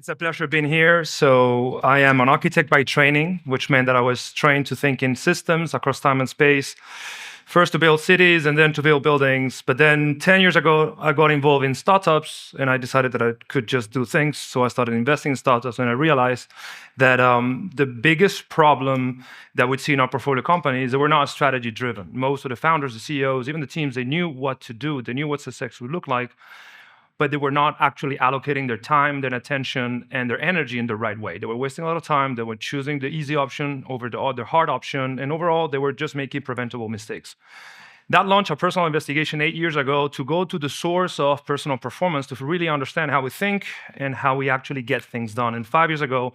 It's a pleasure being here. So I am an architect by training, which meant that I was trained to think in systems across time and space, first to build cities and then to build buildings. But then 10 years ago, I got involved in startups and I decided that I could just do things. So I started investing in startups and I realized that the biggest problem that we'd see in our portfolio companies, they were not strategy driven. Most of the founders, the CEOs, even the teams, they knew what to do. They knew what success would look like, but they were not actually allocating their time, their attention, and their energy in the right way. They were wasting a lot of time. They were choosing the easy option over the other hard option. And overall, they were just making preventable mistakes. That launched a personal investigation 8 years ago to go to the source of personal performance to really understand how we think and how we actually get things done. And 5 years ago,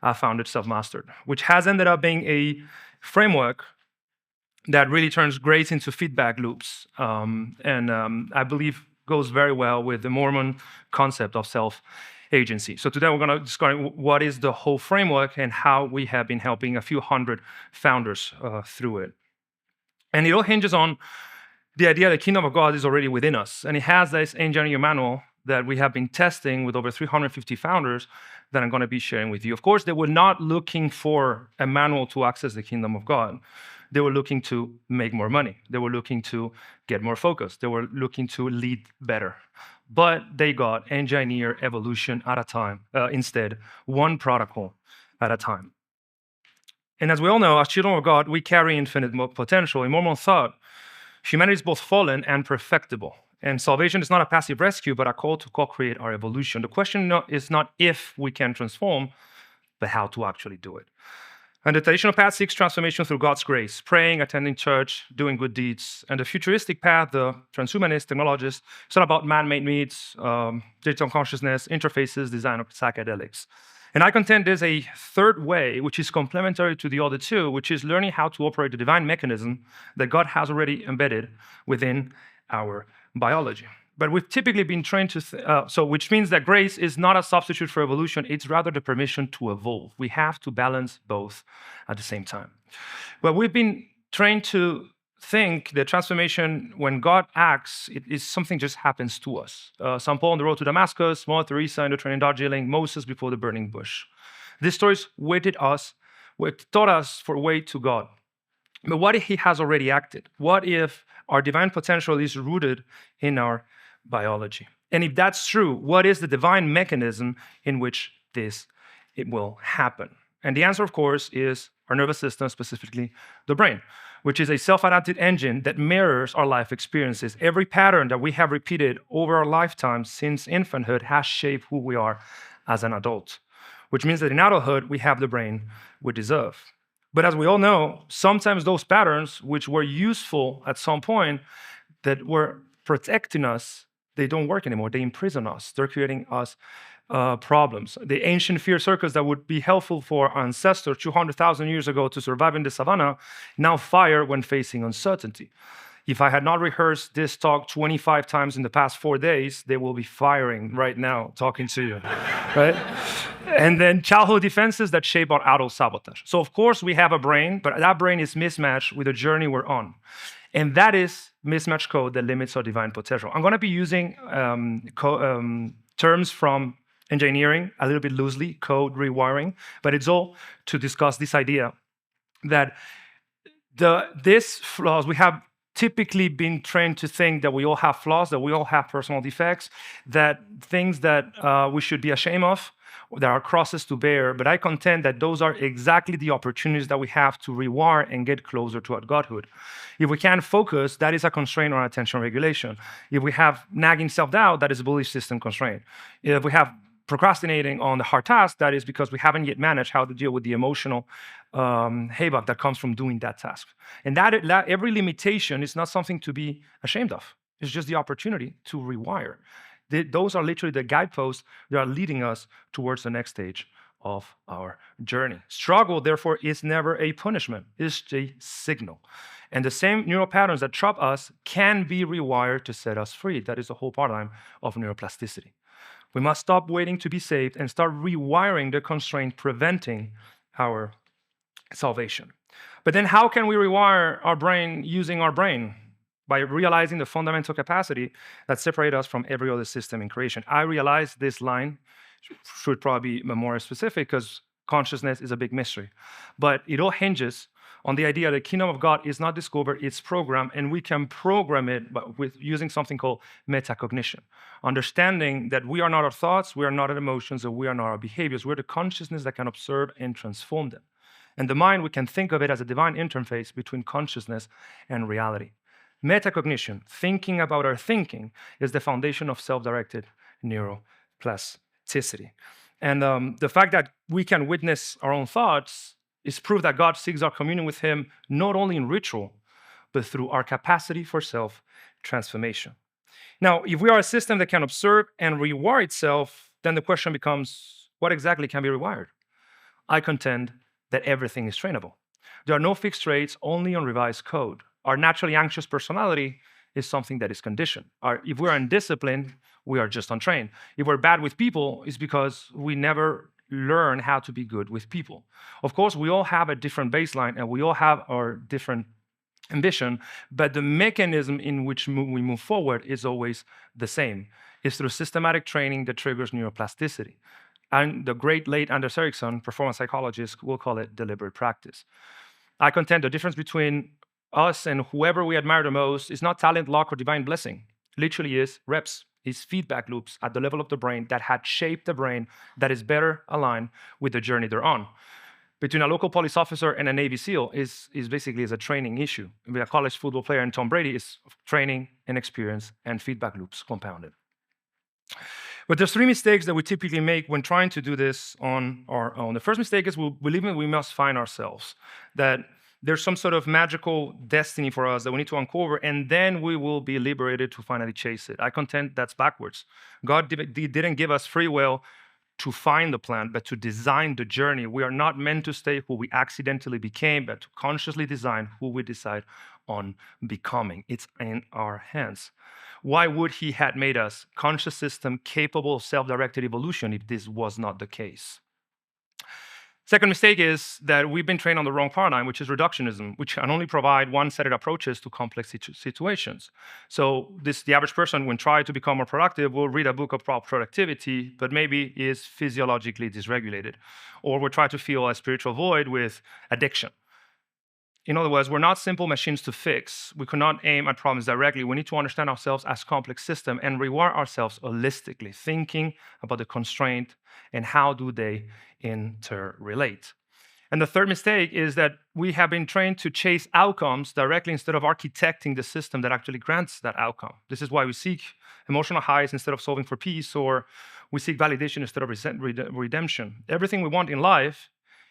I founded Self-Mastered, which has ended up being a framework that really turns grace into feedback loops. I believe goes very well with the Mormon concept of self-agency. So today we're going to discuss what is the whole framework and how we have been helping a few hundred founders through it. And it all hinges on the idea that the kingdom of God is already within us. And it has this engineering manual that we have been testing with over 350 founders that I'm going to be sharing with you. Of course, they were not looking for a manual to access the kingdom of God. They were looking to make more money. They were looking to get more focus. They were looking to lead better. But they got engineer evolution at a time, instead, one protocol at a time. And as we all know, as children of God, we carry infinite potential. In Mormon thought, humanity is both fallen and perfectible. And salvation is not a passive rescue, but a call to co-create our evolution. The question is not if we can transform, but how to actually do it. And the traditional path seeks transformation through God's grace, praying, attending church, doing good deeds. And the futuristic path, the transhumanist technologist, it's not about man-made needs, digital consciousness, interfaces, design, or psychedelics. And I contend there's a third way, which is complementary to the other two, which is learning how to operate the divine mechanism that God has already embedded within our biology. But we've typically been trained to, which means that grace is not a substitute for evolution, it's rather the permission to evolve. We have to balance both at the same time. But we've been trained to think that transformation, when God acts, it is something just happens to us. St. Paul on the road to Damascus, Mother Teresa in the train in Darjeeling, Moses before the burning bush. These stories taught us for way to God. But what if he has already acted? What if our divine potential is rooted in our biology? And if that's true, what is the divine mechanism in which it will happen? And the answer, of course, is our nervous system, specifically the brain, which is a self-adapted engine that mirrors our life experiences. Every pattern that we have repeated over our lifetime since infanthood has shaped who we are as an adult, which means that in adulthood, we have the brain we deserve. But as we all know, sometimes those patterns, which were useful at some point, that were protecting us, they don't work anymore. They imprison us. They're creating us problems. The ancient fear circuits that would be helpful for our ancestors 200,000 years ago to survive in the savannah now fire when facing uncertainty. If I had not rehearsed this talk 25 times in the past 4 days, they will be firing right now talking to you, right? And then childhood defenses that shape our adult sabotage. So of course we have a brain, but that brain is mismatched with the journey we're on. And that is mismatched code that limits our divine potential. I'm going to be using terms from engineering a little bit loosely, code rewiring, but it's all to discuss this idea that these flaws, we have typically been trained to think that we all have flaws, that we all have personal defects, that things that we should be ashamed of, there are crosses to bear, but I contend that those are exactly the opportunities that we have to rewire and get closer to our godhood. If we can't focus, that is a constraint on attention regulation. If we have nagging self-doubt, that is a belief system constraint. If we have procrastinating on the hard task, that is because we haven't yet managed how to deal with the emotional havoc that comes from doing that task. And that every limitation is not something to be ashamed of. It's just the opportunity to rewire. Those are literally the guideposts that are leading us towards the next stage of our journey. Struggle, therefore, is never a punishment. It's a signal. And the same neural patterns that trap us can be rewired to set us free. That is the whole paradigm of neuroplasticity. We must stop waiting to be saved and start rewiring the constraint preventing our salvation. But then how can we rewire our brain using our brain? By realizing the fundamental capacity that separates us from every other system in creation. I realized this line should probably be more specific because consciousness is a big mystery. But it all hinges on the idea that the kingdom of God is not discovered, it's programmed, and we can program it with using something called metacognition. Understanding that we are not our thoughts, we are not our emotions, and we are not our behaviors. We're the consciousness that can observe and transform them. And the mind, we can think of it as a divine interface between consciousness and reality. Metacognition, thinking about our thinking, is the foundation of self-directed neuroplasticity. And the fact that we can witness our own thoughts is proof that God seeks our communion with him, not only in ritual, but through our capacity for self-transformation. Now, if we are a system that can observe and rewire itself, then the question becomes, what exactly can be rewired? I contend that everything is trainable. There are no fixed traits, only unrevised code. Our naturally anxious personality is something that is conditioned. If we're undisciplined, we are just untrained. If we're bad with people, it's because we never learn how to be good with people. Of course, we all have a different baseline and we all have our different ambition, but the mechanism in which we move forward is always the same. It's through systematic training that triggers neuroplasticity. And the great late Anders Ericsson, performance psychologist, will call it deliberate practice. I contend the difference between us and whoever we admire the most is not talent, luck, or divine blessing. Literally is reps, is feedback loops at the level of the brain that had shaped the brain that is better aligned with the journey they're on. Between a local police officer and a Navy SEAL is basically a training issue. With a college football player and Tom Brady is training and experience and feedback loops compounded. But there's three mistakes that we typically make when trying to do this on our own. The first mistake is we believe that we must find ourselves, that there's some sort of magical destiny for us that we need to uncover, and then we will be liberated to finally chase it. I contend that's backwards. God didn't give us free will to find the plan, but to design the journey. We are not meant to stay who we accidentally became, but to consciously design who we decide on becoming. It's in our hands. Why would he have made us conscious system capable of self-directed evolution if this was not the case? Second mistake is that we've been trained on the wrong paradigm, which is reductionism, which can only provide one-sided approaches to complex situations. So the average person, when trying to become more productive, will read a book about productivity, but maybe is physiologically dysregulated, or will try to fill a spiritual void with addiction. In other words, we're not simple machines to fix. We cannot aim at problems directly. We need to understand ourselves as complex system and rewire ourselves holistically, thinking about the constraint and how do they interrelate. And the third mistake is that we have been trained to chase outcomes directly instead of architecting the system that actually grants that outcome. This is why we seek emotional highs instead of solving for peace, or we seek validation instead of redemption. Everything we want in life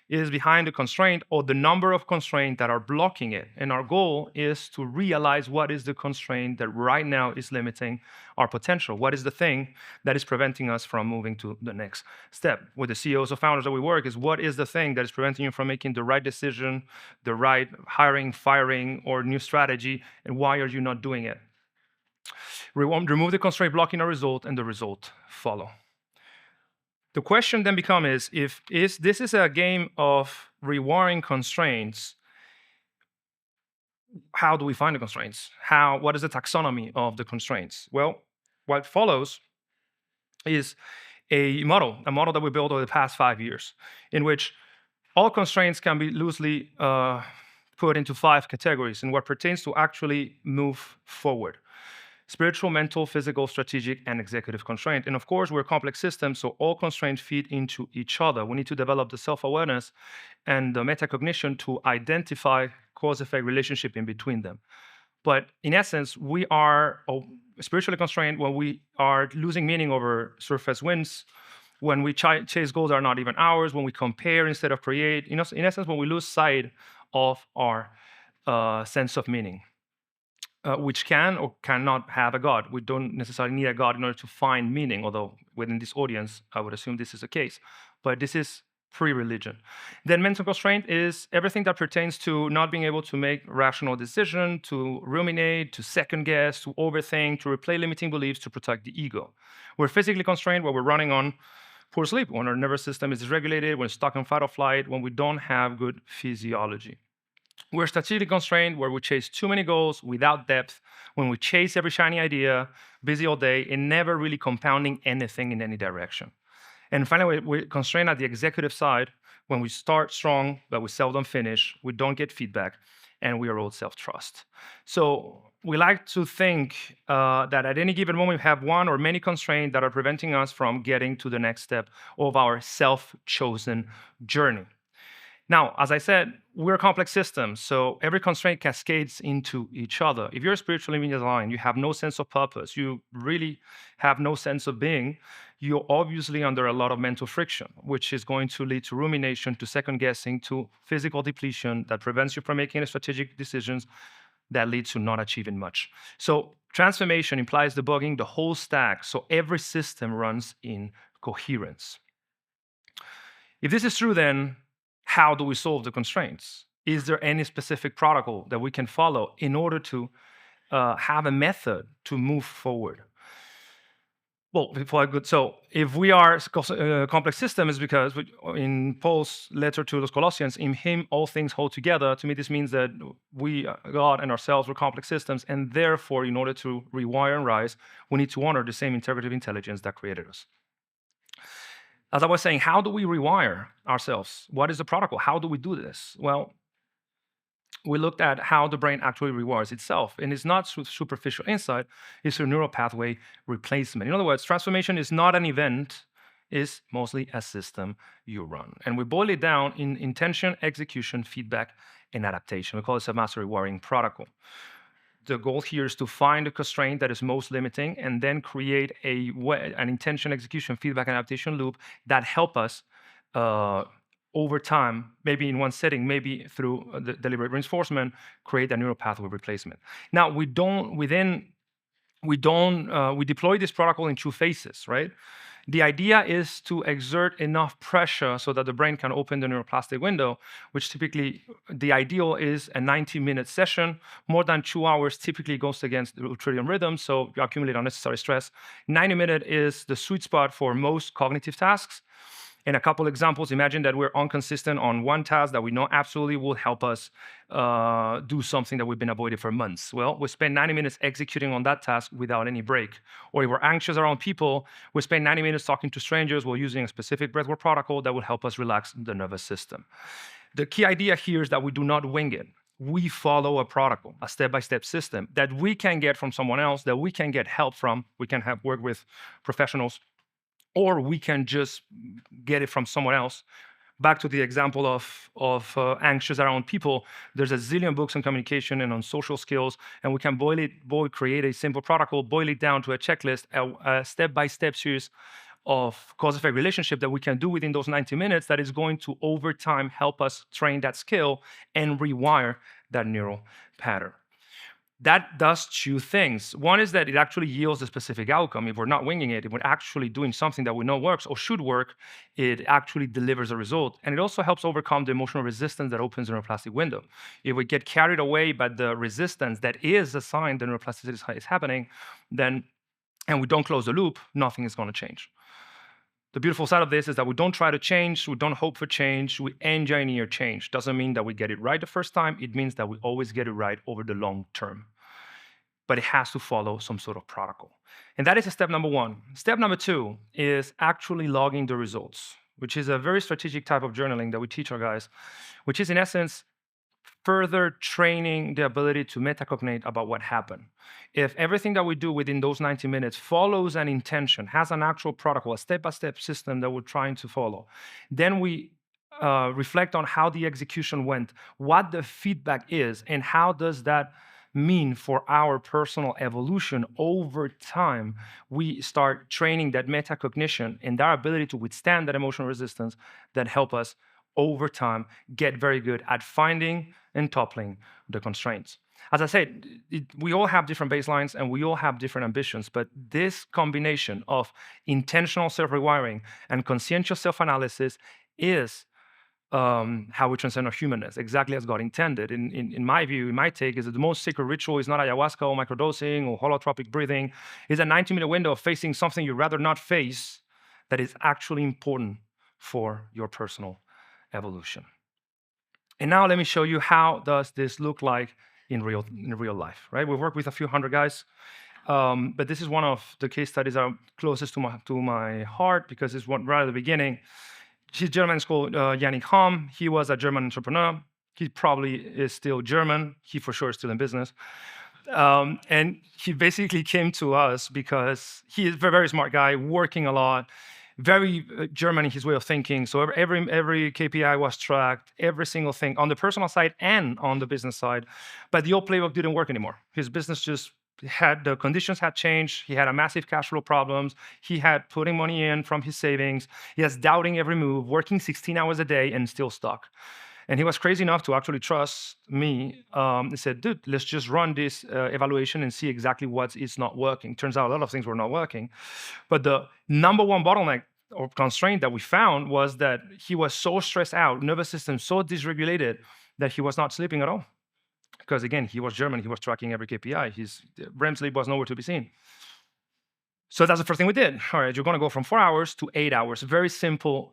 is behind the constraint or the number of constraints that are blocking it. And our goal is to realize what is the constraint that right now is limiting our potential. What is the thing that is preventing us from moving to the next step? With the CEOs or founders that we work is, what is the thing that is preventing you from making the right decision, the right hiring, firing, or new strategy, and why are you not doing it? Remove the constraint blocking a result, and the result follow. The question then becomes if this is a game of rewiring constraints, how do we find the constraints? What is the taxonomy of the constraints? Well, what follows is a model that we built over the past 5 years, in which all constraints can be loosely put into 5 categories in what pertains to actually move forward. Spiritual, mental, physical, strategic, and executive constraint. And of course, we're a complex system, so all constraints feed into each other. We need to develop the self-awareness and the metacognition to identify cause-effect relationship in between them. But in essence, we are spiritually constrained when we are losing meaning over surface wins, when we chase goals that are not even ours, when we compare instead of create. In essence, when we lose sight of our sense of meaning. Which can or cannot have a God. We don't necessarily need a God in order to find meaning, although within this audience, I would assume this is the case. But this is pre-religion. Then mental constraint is everything that pertains to not being able to make rational decision, to ruminate, to second guess, to overthink, to replay limiting beliefs, to protect the ego. We're physically constrained where we're running on poor sleep, when our nervous system is dysregulated, when we're stuck in fight or flight, when we don't have good physiology. We're strategically constrained where we chase too many goals without depth, when we chase every shiny idea, busy all day, and never really compounding anything in any direction. And finally, we constrain at the executive side when we start strong, but we seldom finish, we don't get feedback, and we erode self-trust. So we like to think that at any given moment, we have one or many constraints that are preventing us from getting to the next step of our self-chosen journey. Now, as I said, we're complex systems, so every constraint cascades into each other. If you're spiritually misaligned, you have no sense of purpose, you really have no sense of being, you're obviously under a lot of mental friction, which is going to lead to rumination, to second guessing, to physical depletion that prevents you from making strategic decisions that lead to not achieving much. So transformation implies debugging the whole stack, so every system runs in coherence. If this is true, then how do we solve the constraints? Is there any specific protocol that we can follow in order to have a method to move forward? Well, so if we are a complex system, is because in Paul's letter to the Colossians, in him all things hold together. To me, this means that we, God and ourselves, were complex systems, and therefore, in order to rewire and rise, we need to honor the same integrative intelligence that created us. As I was saying, how do we rewire ourselves? What is the protocol? How do we do this? Well, we looked at how the brain actually rewires itself, and it's not through superficial insight, it's through neural pathway replacement. In other words, transformation is not an event, it's mostly a system you run. And we boil it down in intention, execution, feedback, and adaptation. We call this a master rewiring protocol. The goal here is to find a constraint that is most limiting and then create an intention, execution, feedback, and adaptation loop that help us over time, maybe in one setting, maybe through the deliberate reinforcement, create a neural pathway replacement. Now, we deploy this protocol in two phases, right? The idea is to exert enough pressure so that the brain can open the neuroplastic window, which typically, the ideal is a 90-minute session. More than 2 hours typically goes against the ultradian rhythm, so you accumulate unnecessary stress. 90 minutes is the sweet spot for most cognitive tasks. And a couple examples, imagine that we're inconsistent on one task that we know absolutely will help us do something that we've been avoiding for months. Well, we spend 90 minutes executing on that task without any break. Or if we're anxious around people, we spend 90 minutes talking to strangers while using a specific breathwork protocol that will help us relax the nervous system. The key idea here is that we do not wing it. We follow a protocol, a step-by-step system that we can get from someone else, that we can get help from. We can work with professionals, or we can just get it from someone else. Back to the example of anxious around people, there's a zillion books on communication and on social skills, and we can create a simple protocol, boil it down to a checklist, a step-by-step series of cause-effect relationship that we can do within those 90 minutes that is going to, over time, help us train that skill and rewire that neural pattern. That does two things. One is that it actually yields a specific outcome. If we're not winging it, if we're actually doing something that we know works or should work, it actually delivers a result. And it also helps overcome the emotional resistance that opens the neuroplastic window. If we get carried away by the resistance that is a sign that neuroplasticity is happening, then, and we don't close the loop, nothing is going to change. The beautiful side of this is that we don't try to change, we don't hope for change, we engineer change. Doesn't mean that we get it right the first time, it means that we always get it right over the long term. But it has to follow some sort of protocol. And that is step number one. Step number two is actually logging the results, which is a very strategic type of journaling that we teach our guys, which is in essence, further training the ability to metacognate about what happened. If everything that we do within those 90 minutes follows an intention, has an actual protocol, a step-by-step system that we're trying to follow, then we reflect on how the execution went, what the feedback is, and how does that mean for our personal evolution over time. We start training that metacognition and our ability to withstand that emotional resistance that help us over time get very good at finding and toppling the constraints. As I said, we all have different baselines and we all have different ambitions, but this combination of intentional self-rewiring and conscientious self-analysis is how we transcend our humanness, exactly as God intended. In my view, in my take, is that the most sacred ritual is not ayahuasca or microdosing or holotropic breathing. It's a 90-minute window of facing something you'd rather not face that is actually important for your personal evolution. And now let me show you how does this look like in real life, right? We've worked with a few hundred guys. But this is one of the case studies that are closest to my heart because it's one right at the beginning. His German is called Yannick Hom. He was a German entrepreneur. He probably is still German. He for sure is still in business. And he basically came to us because he is a very smart guy, working a lot, very German in his way of thinking. So every KPI was tracked, every single thing on the personal side and on the business side. But the old playbook didn't work anymore. His business just the conditions had changed. He had a massive cash flow problems. He had putting money in from his savings. He was doubting every move, working 16 hours a day and still stuck. And he was crazy enough to actually trust me. He said, dude, let's just run this evaluation and see exactly what is not working. Turns out a lot of things were not working. But the number one bottleneck or constraint that we found was that he was so stressed out, nervous system so dysregulated that he was not sleeping at all. Because again, he was German, he was tracking every KPI. His REM sleep was nowhere to be seen. So that's the first thing we did. All right, you're going to go from 4 hours to 8 hours. Very simple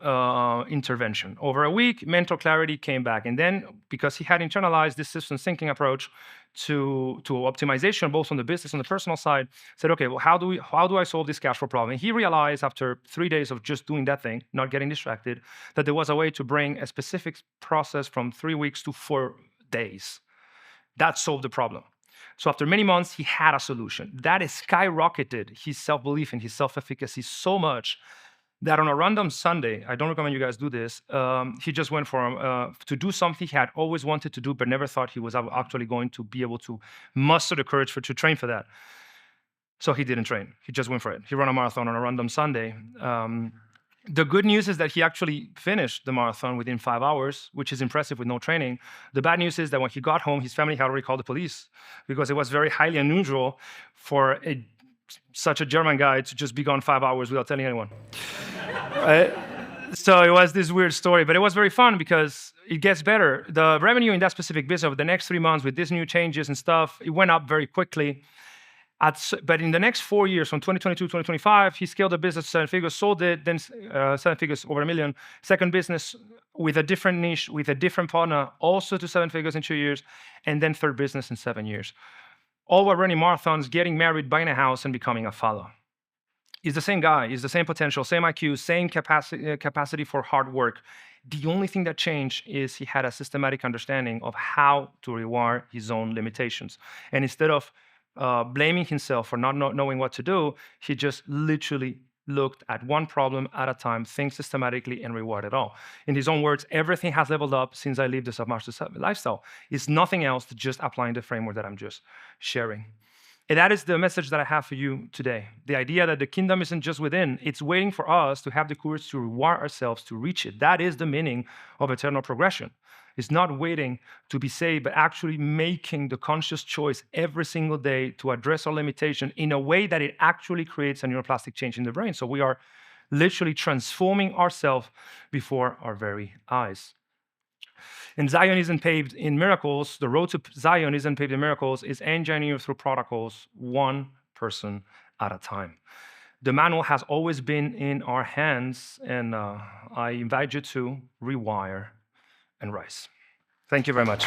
intervention. Over a week, mental clarity came back. And then, because he had internalized this systems thinking approach to optimization, both on the business and the personal side, said, okay, well, how do I solve this cash flow problem? And he realized after 3 days of just doing that thing, not getting distracted, that there was a way to bring a specific process from 3 weeks to 4 days. That solved the problem. So after many months, he had a solution. That has skyrocketed his self-belief and his self-efficacy so much that on a random Sunday, I don't recommend you guys do this, he just went for to do something he had always wanted to do, but never thought he was actually going to be able to muster the courage to train for that. So he didn't train. He just went for it. He ran a marathon on a random Sunday. The good news is that he actually finished the marathon within 5 hours, which is impressive with no training. The bad news is that when he got home, his family had already called the police because it was very highly unusual for such a German guy to just be gone 5 hours without telling anyone. So it was this weird story, but it was very fun because it gets better. The revenue in that specific business over the next 3 months with these new changes and stuff, it went up very quickly. But in the next 4 years, from 2022 to 2025, he scaled the business to 7 figures, sold it, then 7 figures, over $1 million. Second business with a different niche, with a different partner, also to 7 figures in 2 years, and then third business in 7 years. All while running marathons, getting married, buying a house, and becoming a father. He's the same guy, he's the same potential, same IQ, same capacity for hard work. The only thing that changed is he had a systematic understanding of how to rewire his own limitations. And instead of blaming himself for not knowing what to do, he just literally looked at one problem at a time, think systematically, and reward it all. In his own words, everything has leveled up since I lived the submaster lifestyle. It's nothing else than just applying the framework that I'm just sharing. And that is the message that I have for you today. The idea that the kingdom isn't just within, it's waiting for us to have the courage to rewire ourselves to reach it. That is the meaning of eternal progression. It's not waiting to be saved, but actually making the conscious choice every single day to address our limitation in a way that it actually creates a neuroplastic change in the brain. So we are literally transforming ourselves before our very eyes. And Zion isn't paved in miracles. The road to Zion isn't paved in miracles. It's engineered through protocols, one person at a time. The manual has always been in our hands, and I invite you to rewire and rise. Thank you very much.